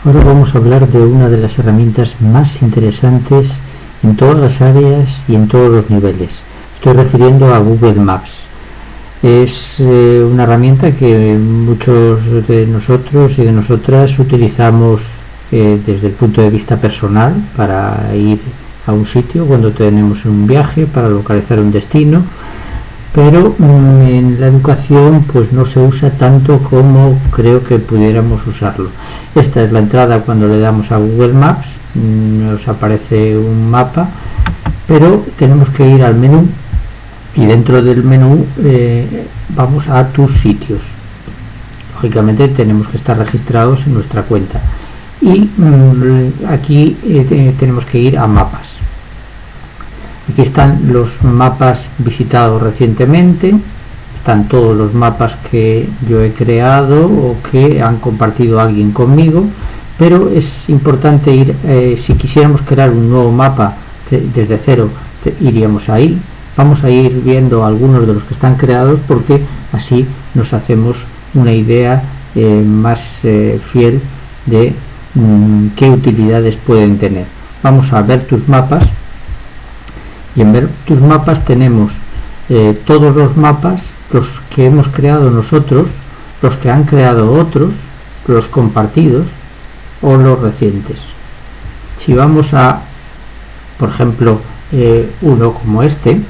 Ahora vamos a hablar de una de las herramientas más interesantes en todas las áreas y en todos los niveles. Estoy refiriendo a Google Maps. Es una herramienta que muchos de nosotros y de nosotras utilizamos desde el punto de vista personal para ir a un sitio cuando tenemos un viaje, para localizar un destino, pero en la educación pues no se usa tanto como creo que pudiéramos usarlo. Esta es la entrada. Cuando le damos a Google Maps nos aparece un mapa, pero tenemos que ir al menú y dentro del menú vamos a tus sitios. Lógicamente tenemos que estar registrados en nuestra cuenta y aquí tenemos que ir a mapas. Aquí están los mapas visitados recientemente, están todos los mapas que yo he creado o que han compartido alguien conmigo, pero es importante ir, si quisiéramos crear un nuevo mapa desde cero, iríamos ahí. Vamos a ir viendo algunos de los que están creados porque así nos hacemos una idea más fiel de qué utilidades pueden tener. Vamos a ver tus mapas. Y en ver tus mapas tenemos todos los mapas, los que hemos creado nosotros, los que han creado otros, los compartidos o los recientes. Si vamos a, por ejemplo, uno como este,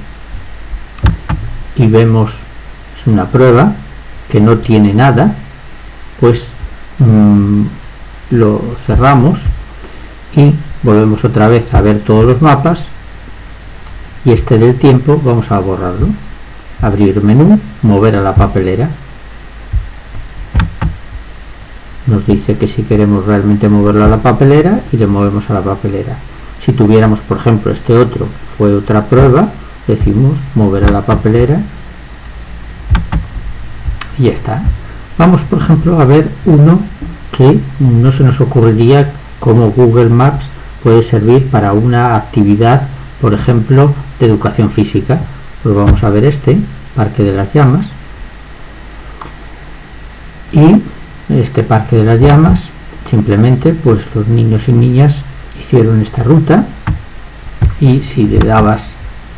y vemos, es una prueba que no tiene nada, pues lo cerramos y volvemos otra vez a ver todos los mapas. Y este del tiempo vamos a borrarlo, abrir menú, mover a la papelera. Nos dice que si queremos realmente moverlo a la papelera y le movemos a la papelera. Si tuviéramos, por ejemplo, este otro, fue otra prueba, decimos mover a la papelera y ya está. Vamos, por ejemplo, a ver uno que no se nos ocurriría cómo Google Maps puede servir para una actividad, por ejemplo, de educación física. Pues vamos a ver este Parque de las Llamas, y este Parque de las Llamas simplemente pues los niños y niñas hicieron esta ruta, y si le dabas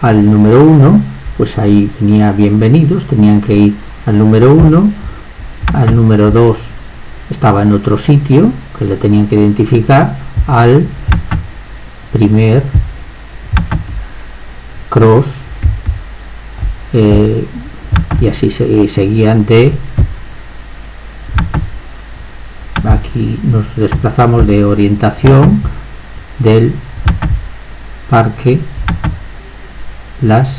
al número 1 pues ahí venía bienvenidos, tenían que ir al número 1, al número 2 estaba en otro sitio que le tenían que identificar, al primer cross, y así seguían de aquí. Nos desplazamos de orientación del Parque Las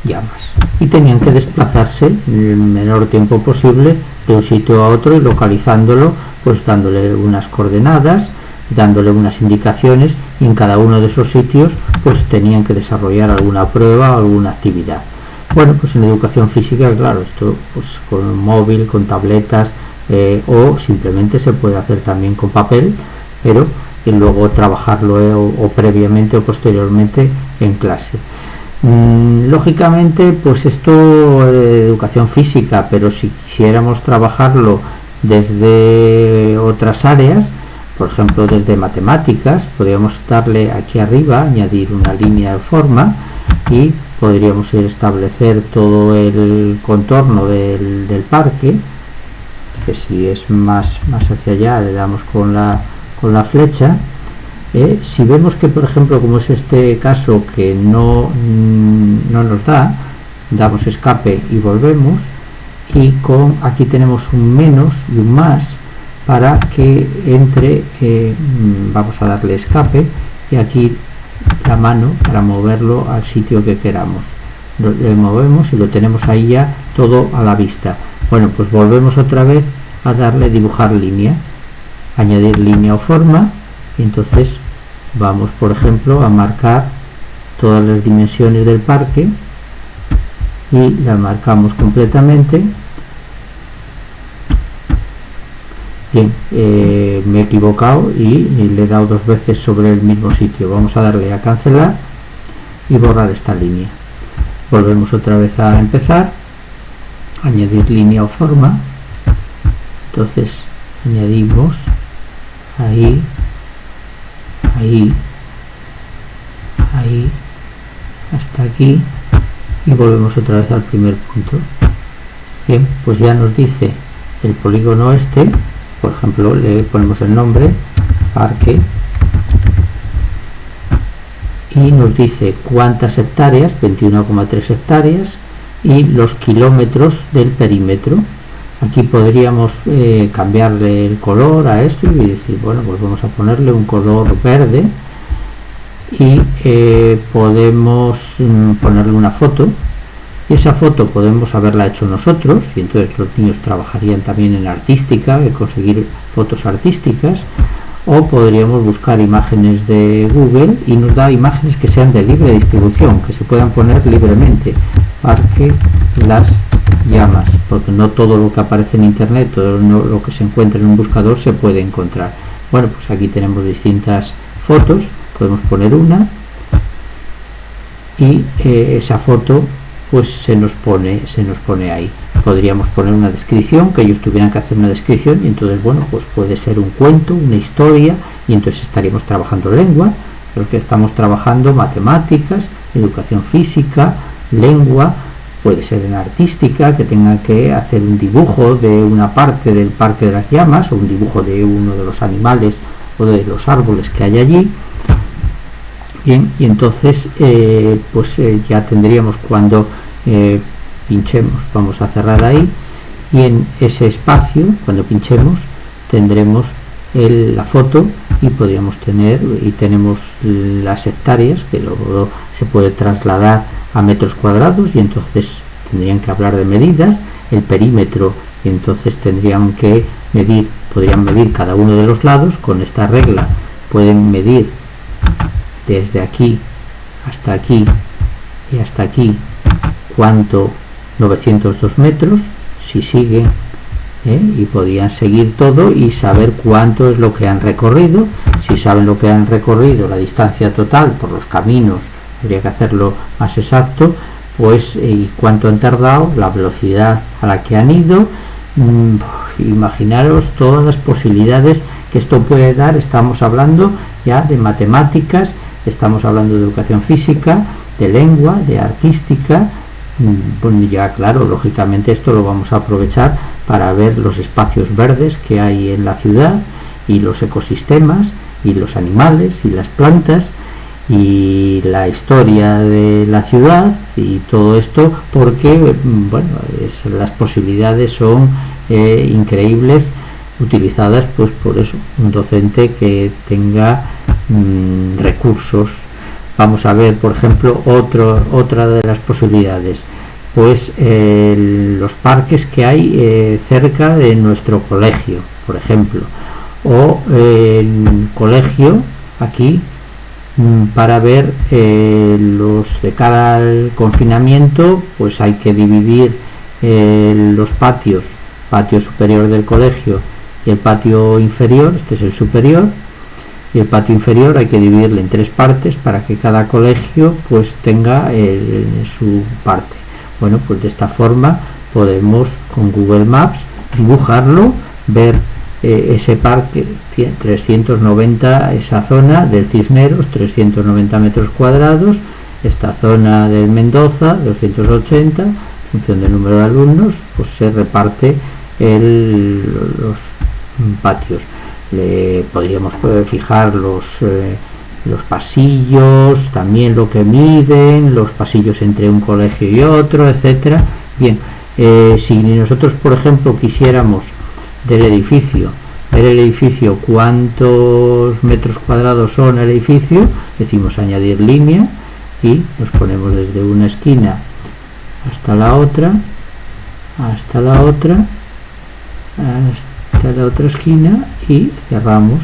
Llamas y tenían que desplazarse en el menor tiempo posible de un sitio a otro y localizándolo, pues dándole unas coordenadas, dándole unas indicaciones, y en cada uno de esos sitios pues tenían que desarrollar alguna prueba o alguna actividad. Bueno, pues en educación física, claro, esto pues con un móvil, con tabletas, o simplemente se puede hacer también con papel, pero y luego trabajarlo o previamente o posteriormente en clase. Lógicamente pues esto de educación física, pero si quisiéramos trabajarlo desde otras áreas, por ejemplo desde matemáticas, podríamos darle aquí arriba, añadir una línea de forma, y podríamos establecer todo el contorno del parque, que si es más hacia allá le damos con la flecha. Si vemos que, por ejemplo, como es este caso que no nos da, damos escape y volvemos, y aquí tenemos un menos y un más para que entre, vamos a darle escape, y aquí la mano para moverlo al sitio que queramos. Le movemos y lo tenemos ahí ya todo a la vista. Bueno, pues volvemos otra vez a darle dibujar línea, añadir línea o forma, y entonces vamos, por ejemplo, a marcar todas las dimensiones del parque y la marcamos completamente. Bien, me he equivocado y le he dado dos veces sobre el mismo sitio. Vamos a darle a cancelar y borrar esta línea. Volvemos otra vez a empezar, añadir línea o forma. Entonces añadimos ahí, ahí, ahí, hasta aquí, y volvemos otra vez al primer punto. Bien, pues ya nos dice el polígono este, por ejemplo, le ponemos el nombre, parque, y nos dice cuántas hectáreas, 21,3 hectáreas, y los kilómetros del perímetro. Aquí podríamos cambiarle el color a esto y decir, bueno, pues vamos a ponerle un color verde, y podemos ponerle una foto, y esa foto podemos haberla hecho nosotros, y entonces los niños trabajarían también en artística, de conseguir fotos artísticas, o podríamos buscar imágenes de Google y nos da imágenes que sean de libre distribución, que se puedan poner libremente. Parque Las Llamas, porque no todo lo que aparece en internet, todo lo que se encuentra en un buscador se puede encontrar. Bueno, pues aquí tenemos distintas fotos, podemos poner una, y esa foto pues se nos pone ahí. Podríamos poner una descripción, que ellos tuvieran que hacer una descripción, y entonces, bueno, pues puede ser un cuento, una historia, y entonces estaríamos trabajando lengua, los que estamos trabajando matemáticas, educación física, lengua, puede ser en artística, que tengan que hacer un dibujo de una parte del Parque de las Llamas, o un dibujo de uno de los animales o de los árboles que hay allí. Bien, y entonces ya tendríamos, cuando pinchemos, vamos a cerrar ahí, y en ese espacio, cuando pinchemos, tendremos la foto, y podríamos tener, y tenemos las hectáreas, que luego se puede trasladar a metros cuadrados, y entonces tendrían que hablar de medidas, el perímetro, y entonces tendrían que podrían medir cada uno de los lados. Con esta regla pueden medir desde aquí hasta aquí y hasta aquí, cuánto, 902 metros, si siguen, y podían seguir todo y saber cuánto es lo que han recorrido. Si saben lo que han recorrido, la distancia total por los caminos, habría que hacerlo más exacto, pues, y cuánto han tardado, la velocidad a la que han ido. Imaginaros todas las posibilidades que esto puede dar. Estamos hablando ya de matemáticas, estamos hablando de educación física, de lengua, de artística. Bueno, ya claro, lógicamente esto lo vamos a aprovechar para ver los espacios verdes que hay en la ciudad, y los ecosistemas, y los animales, y las plantas, y la historia de la ciudad, y todo esto, porque bueno, las posibilidades son increíbles, utilizadas pues por eso, un docente que tenga recursos. Vamos a ver, por ejemplo, otra de las posibilidades, pues los parques que hay cerca de nuestro colegio, por ejemplo, o el colegio aquí, para ver los de cara al confinamiento, pues hay que dividir los patios, patio superior del colegio y el patio inferior, este es el superior, y el patio inferior hay que dividirlo en 3 partes para que cada colegio pues tenga su parte. Bueno, pues de esta forma podemos con Google Maps dibujarlo, ver ese parque, 390, esa zona del Cisneros, 390 metros cuadrados, esta zona del Mendoza, 280, en función del número de alumnos, pues se reparte los patios. Podríamos fijar los pasillos, también lo que miden, los pasillos entre un colegio y otro, etcétera. Bien, si nosotros, por ejemplo, quisiéramos ver el edificio, cuántos metros cuadrados son el edificio, decimos añadir línea, y nos ponemos desde una esquina hasta la otra, hasta la otra esquina, y cerramos,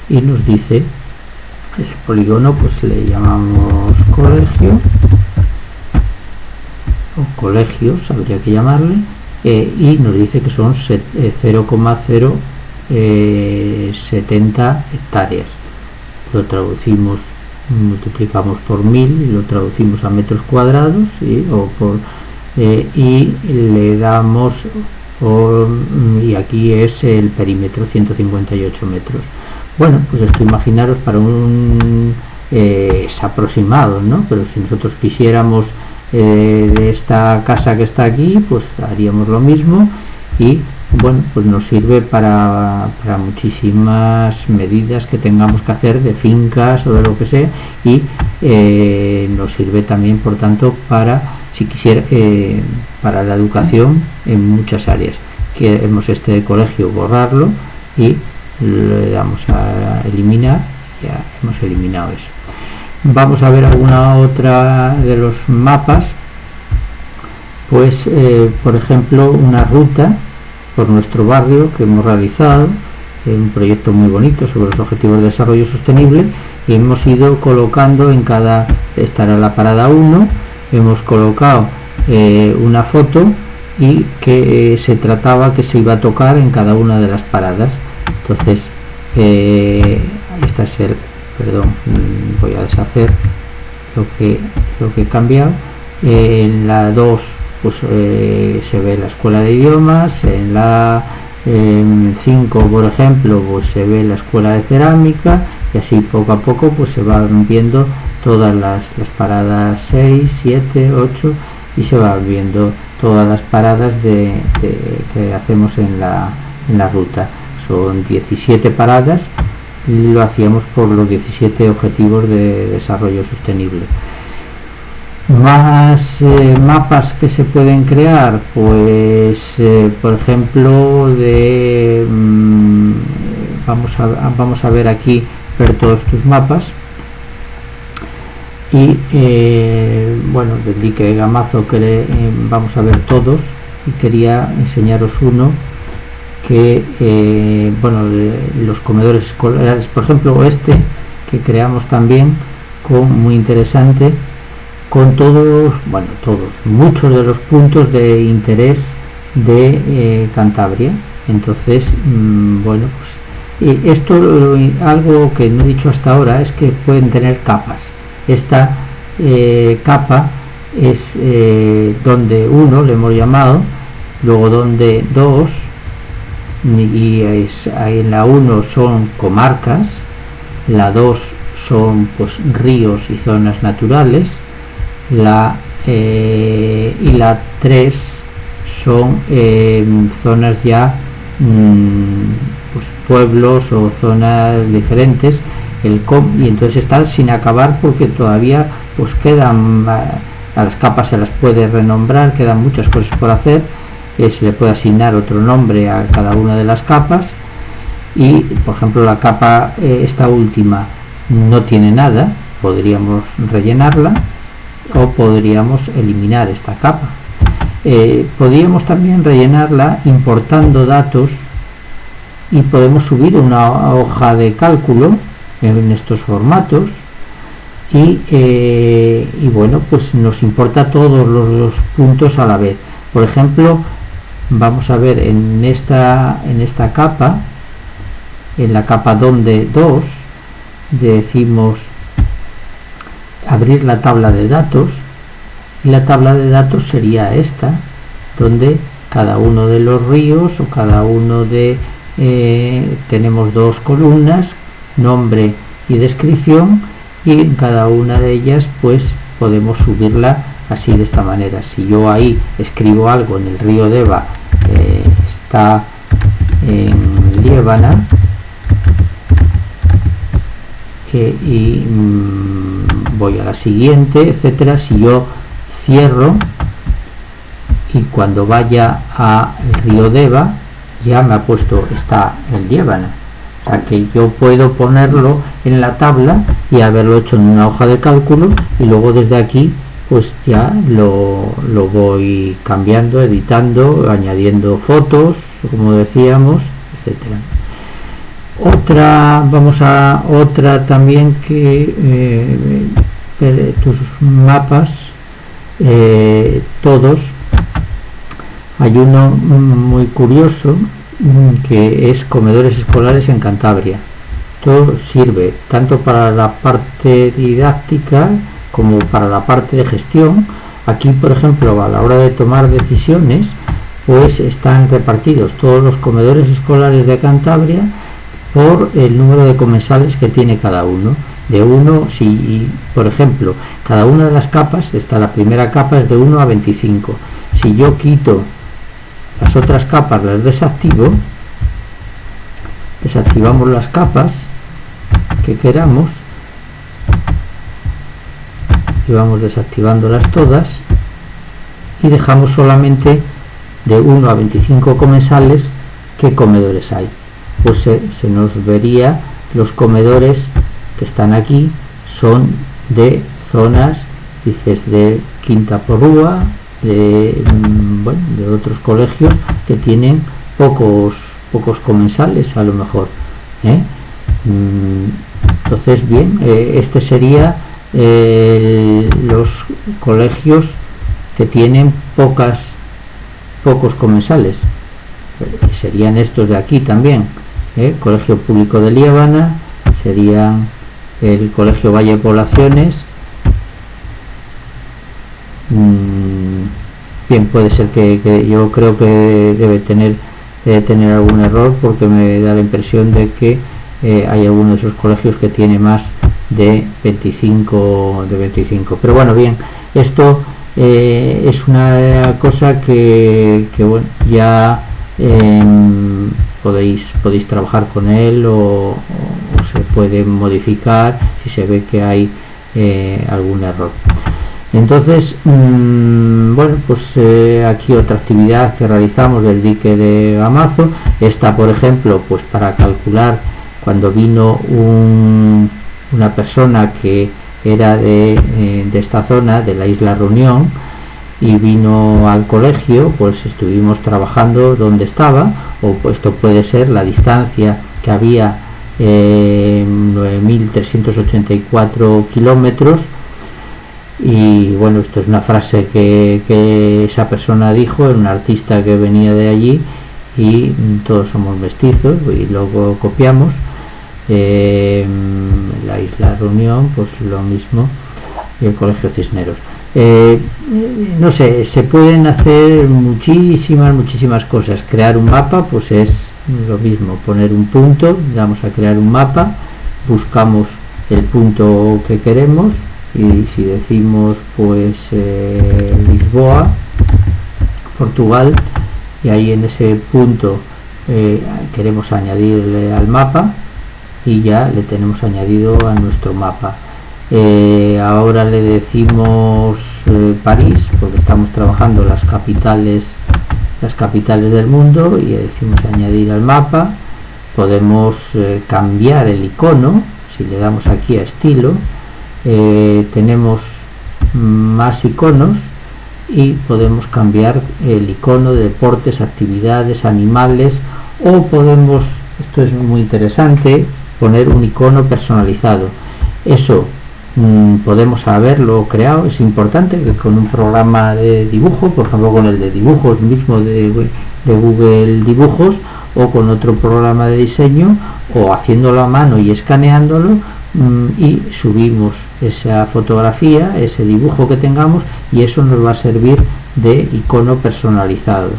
y nos dice el polígono, pues le llamamos colegio, o colegios habría que llamarle, y nos dice que son 0,070 hectáreas. Lo traducimos, multiplicamos por 1000 y lo traducimos a metros cuadrados, y le damos y aquí es el perímetro, 158 metros. Bueno, pues esto imaginaros para un es aproximado, ¿no? Pero si nosotros quisiéramos de esta casa que está aquí, pues haríamos lo mismo, y bueno, pues nos sirve para muchísimas medidas que tengamos que hacer de fincas o de lo que sea, y nos sirve también, por tanto, para, si quisiera, para la educación en muchas áreas. Queremos este colegio borrarlo y le damos a eliminar. Ya hemos eliminado eso. Vamos a ver alguna otra de los mapas. Pues por ejemplo, una ruta por nuestro barrio que hemos realizado, un proyecto muy bonito sobre los objetivos de desarrollo sostenible, y hemos ido colocando en cada, esta era la parada 1, hemos colocado una foto, y que se trataba que se iba a tocar en cada una de las paradas. Entonces esta es el, perdón, voy a deshacer lo que he cambiado. En la 2 pues se ve la escuela de idiomas, en la 5 por ejemplo pues se ve la escuela de cerámica, y así poco a poco pues se van viendo todas las paradas 6, 7, 8, y se van viendo todas las paradas que hacemos en la ruta. Son 17 paradas, y lo hacíamos por los 17 objetivos de desarrollo sostenible. Más mapas que se pueden crear, pues por ejemplo vamos a ver aquí, ver todos tus mapas, y bueno, del dique Gamazo que vamos a ver todos, y quería enseñaros uno que bueno, los comedores escolares, por ejemplo este que creamos también, muy interesante, con todos, bueno, muchos de los puntos de interés de Cantabria. Entonces bueno, pues esto, algo que no he dicho hasta ahora, es que pueden tener capas. Esta capa es donde 1 le hemos llamado, luego donde 2, y en la 1 son comarcas, la 2 son pues ríos y zonas naturales, y la 3 son zonas ya pues pueblos o zonas diferentes, y entonces están sin acabar porque todavía pues quedan, a las capas se las puede renombrar, quedan muchas cosas por hacer, se le puede asignar otro nombre a cada una de las capas, y por ejemplo la capa esta última no tiene nada, podríamos rellenarla o podríamos eliminar esta capa. Podríamos también rellenarla importando datos, y podemos subir una hoja de cálculo en estos formatos, y bueno, pues nos importa todos los puntos a la vez. Por ejemplo, vamos a ver en esta capa, en la capa donde 2, decimos abrir la tabla de datos, y la tabla de datos sería esta, donde cada uno de los ríos o cada uno de tenemos 2 columnas, nombre y descripción, y en cada una de ellas pues podemos subirla así, de esta manera. Si yo ahí escribo algo en el río Deva, está en Liébana, y voy a la siguiente, etcétera. Si yo cierro y cuando vaya a el río Deva ya me ha puesto, está en Liébana, o sea que yo puedo ponerlo en la tabla y haberlo hecho en una hoja de cálculo, y luego desde aquí pues ya lo voy cambiando, editando, añadiendo fotos, como decíamos, etcétera. Otra también, que tus mapas todos, hay uno muy curioso que es comedores escolares en Cantabria. Todo sirve tanto para la parte didáctica como para la parte de gestión. Aquí, por ejemplo, a la hora de tomar decisiones, pues están repartidos todos los comedores escolares de Cantabria por el número de comensales que tiene cada uno. De 1, si por ejemplo cada una de las capas, la primera capa es de 1 a 25, si yo quito las otras capas, las desactivamos las capas que queramos y vamos desactivándolas todas y dejamos solamente de 1 a 25 comensales. ¿Qué comedores hay? Pues se nos vería los comedores que están aquí, son de zonas, dices, de Quinta Porrúa, de otros colegios que tienen pocos comensales a lo mejor, entonces bien, este sería los colegios que tienen pocos comensales, serían estos de aquí también, Colegio Público de Liébana, serían el Colegio Valle de Poblaciones. Bien, puede ser que yo creo que debe tener algún error, porque me da la impresión de que hay alguno de esos colegios que tiene más de 25, pero bueno, bien, esto es una cosa que bueno, ya podéis trabajar con él o se puede modificar si se ve que hay algún error. Entonces, bueno, pues aquí otra actividad que realizamos del dique de Gamazo. Esta, por ejemplo, pues para calcular cuando vino una persona que era de esta zona, de la isla Reunión, y vino al colegio, pues estuvimos trabajando donde estaba, o pues esto puede ser la distancia que había, 9.384 kilómetros. Y bueno, esto es una frase que esa persona dijo, un artista que venía de allí, y todos somos mestizos y luego copiamos. La isla Reunión, pues lo mismo, y el Colegio Cisneros. No sé, se pueden hacer muchísimas cosas. Crear un mapa, pues es lo mismo, poner un punto, vamos a crear un mapa, buscamos el punto que queremos, y si decimos pues Lisboa, Portugal, y ahí en ese punto queremos añadirle al mapa, y ya le tenemos añadido a nuestro mapa. Ahora le decimos París, porque estamos trabajando las capitales del mundo, y le decimos añadir al mapa. Podemos cambiar el icono, si le damos aquí a estilo, tenemos más iconos y podemos cambiar el icono de deportes, actividades, animales, o podemos, esto es muy interesante, poner un icono personalizado. Eso podemos haberlo creado. Es importante que con un programa de dibujo, por ejemplo con el de dibujos mismo de Google Dibujos, o con otro programa de diseño, o haciéndolo a mano y escaneándolo, y subimos esa fotografía, ese dibujo que tengamos, y eso nos va a servir de icono personalizado.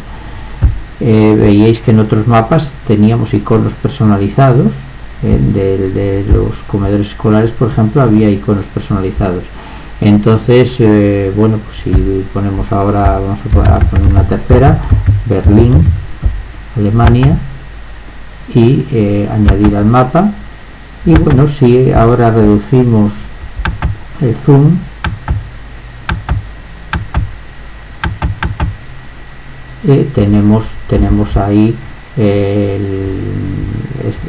Veíais que en otros mapas teníamos iconos personalizados, de los comedores escolares, por ejemplo, había iconos personalizados. Entonces, bueno, pues si ponemos ahora, vamos a poner una tercera, Berlín, Alemania, y añadir al mapa. Y bueno, si ahora reducimos el zoom, tenemos ahí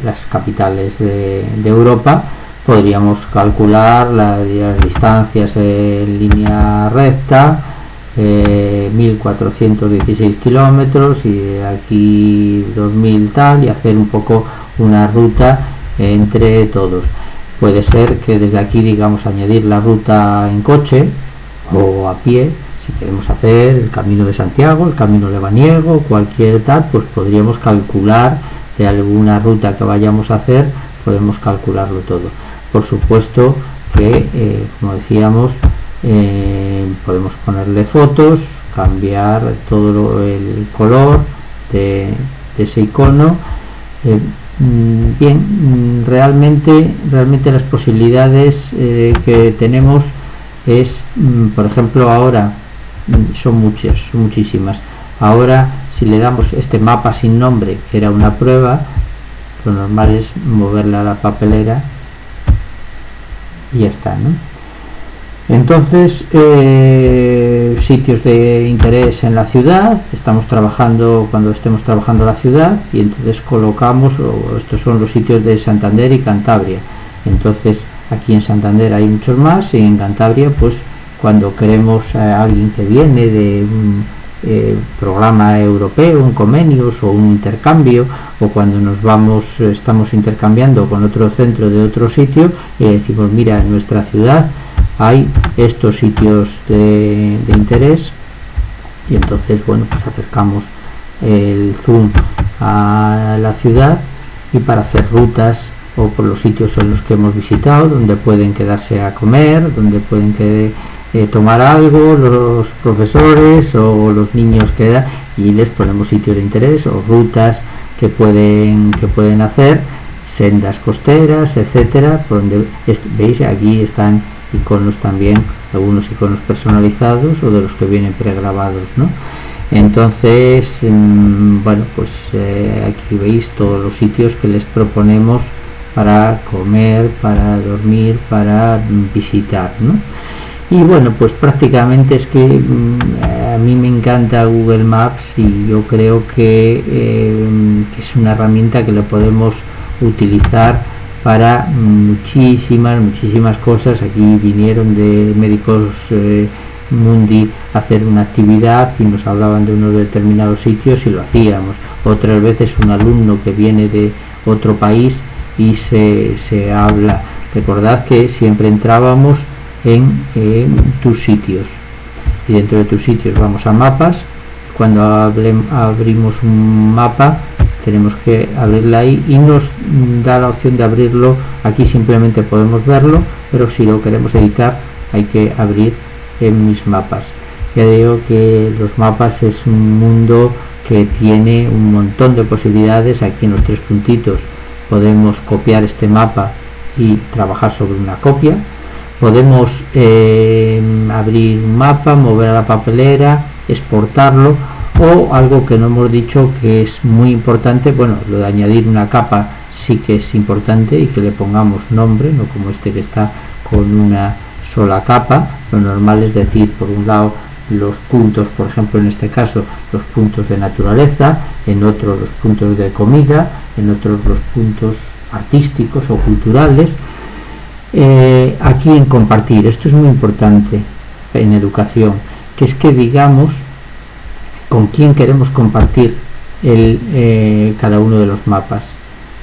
las capitales de Europa. Podríamos calcular las distancias en línea recta, 1416 kilómetros, y de aquí 2000 tal, y hacer un poco una ruta entre todos. Puede ser que desde aquí, digamos, añadir la ruta en coche o a pie. Si queremos hacer el Camino de Santiago, el Camino lebaniego, cualquier tal, pues podríamos calcular de alguna ruta que vayamos a hacer, podemos calcularlo todo. Por supuesto que, como decíamos, podemos ponerle fotos cambiar todo el color de ese icono. Bien, realmente las posibilidades que tenemos es, por ejemplo, ahora son muchísimas. Ahora, si le damos este mapa sin nombre, que era una prueba, lo normal es moverla a la papelera y ya está, ¿no? Entonces, sitios de interés en la ciudad, cuando estemos trabajando la ciudad, y entonces colocamos, estos son los sitios de Santander y Cantabria. Entonces, aquí en Santander hay muchos más, y en Cantabria, pues cuando queremos a alguien que viene de un programa europeo, un convenios o un intercambio, o cuando estamos intercambiando con otro centro de otro sitio, y le decimos, mira, en nuestra ciudad hay estos sitios de interés, y entonces, bueno, pues acercamos el zoom a la ciudad, y para hacer rutas o por los sitios en los que hemos visitado, donde pueden quedarse a comer, donde pueden tomar algo los profesores o los niños, y les ponemos sitios de interés o rutas que pueden hacer, sendas costeras, etcétera, por donde veis aquí están iconos también, algunos iconos personalizados o de los que vienen pregrabados, ¿no? Entonces, bueno, pues aquí veis todos los sitios que les proponemos para comer, para dormir, para visitar, ¿no? Y bueno, pues prácticamente es que a mí me encanta Google Maps, y yo creo que es una herramienta que lo podemos utilizar para muchísimas cosas. Aquí vinieron de Médicos Mundi a hacer una actividad y nos hablaban de unos determinados sitios y lo hacíamos. Otras veces un alumno que viene de otro país y se habla. Recordad que siempre entrábamos en tus sitios, y dentro de tus sitios vamos a mapas. Cuando abrimos un mapa, tenemos que abrirla ahí, y nos da la opción de abrirlo aquí. Simplemente podemos verlo, pero si lo queremos editar hay que abrir en mis mapas. Ya digo que los mapas es un mundo que tiene un montón de posibilidades. Aquí en los tres puntitos podemos copiar este mapa y trabajar sobre una copia. Podemos abrir un mapa, mover a la papelera, exportarlo, o algo que no hemos dicho que es muy importante, bueno, lo de añadir una capa sí que es importante, y que le pongamos nombre, no como este que está con una sola capa. Lo normal es decir, por un lado, los puntos, por ejemplo, en este caso, los puntos de naturaleza, en otro los puntos de comida, en otros los puntos artísticos o culturales. Aquí en compartir, esto es muy importante en educación, que es que digamos con quién queremos compartir cada uno de los mapas,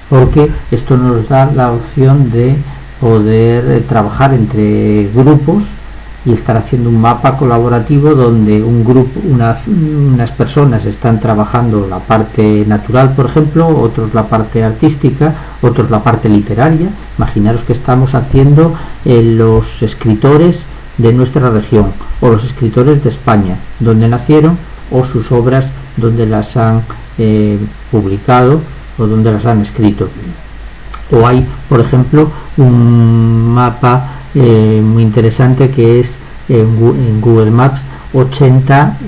porque esto nos da la opción de poder trabajar entre grupos y estar haciendo un mapa colaborativo donde un grupo, unas personas están trabajando la parte natural, por ejemplo, otros la parte artística, otros la parte literaria. Imaginaros que estamos haciendo los escritores de nuestra región, o los escritores de España, donde nacieron, o sus obras, donde las han publicado o donde las han escrito. O hay, por ejemplo, un mapa muy interesante que es en Google Maps 80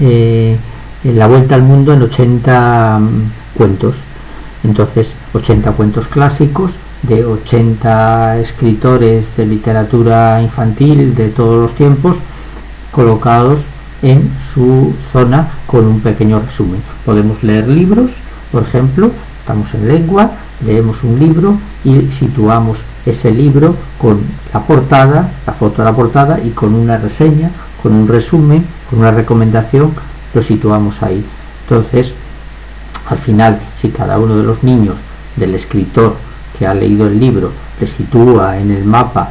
la vuelta al mundo en 80 cuentos. Entonces 80 cuentos clásicos de 80 escritores de literatura infantil de todos los tiempos, colocados en su zona con un pequeño resumen. Podemos leer libros, por ejemplo, estamos en lengua, leemos un libro y situamos ese libro con la portada, la foto de la portada, y con una reseña, con un resumen, con una recomendación, lo situamos ahí. Entonces, al final, si cada uno de los niños del escritor que ha leído el libro le sitúa en el mapa,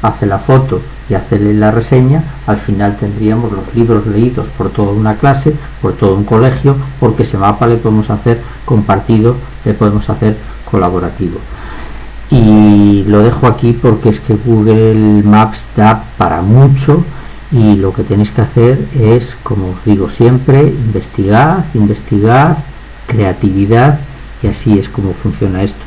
hace la foto y hace la reseña, al final tendríamos los libros leídos por toda una clase, por todo un colegio, porque ese mapa le podemos hacer compartido, le podemos hacer colaborativo. Y lo dejo aquí porque es que Google Maps da para mucho, y lo que tenéis que hacer es, como os digo siempre, investigad, creatividad, y así es como funciona esto.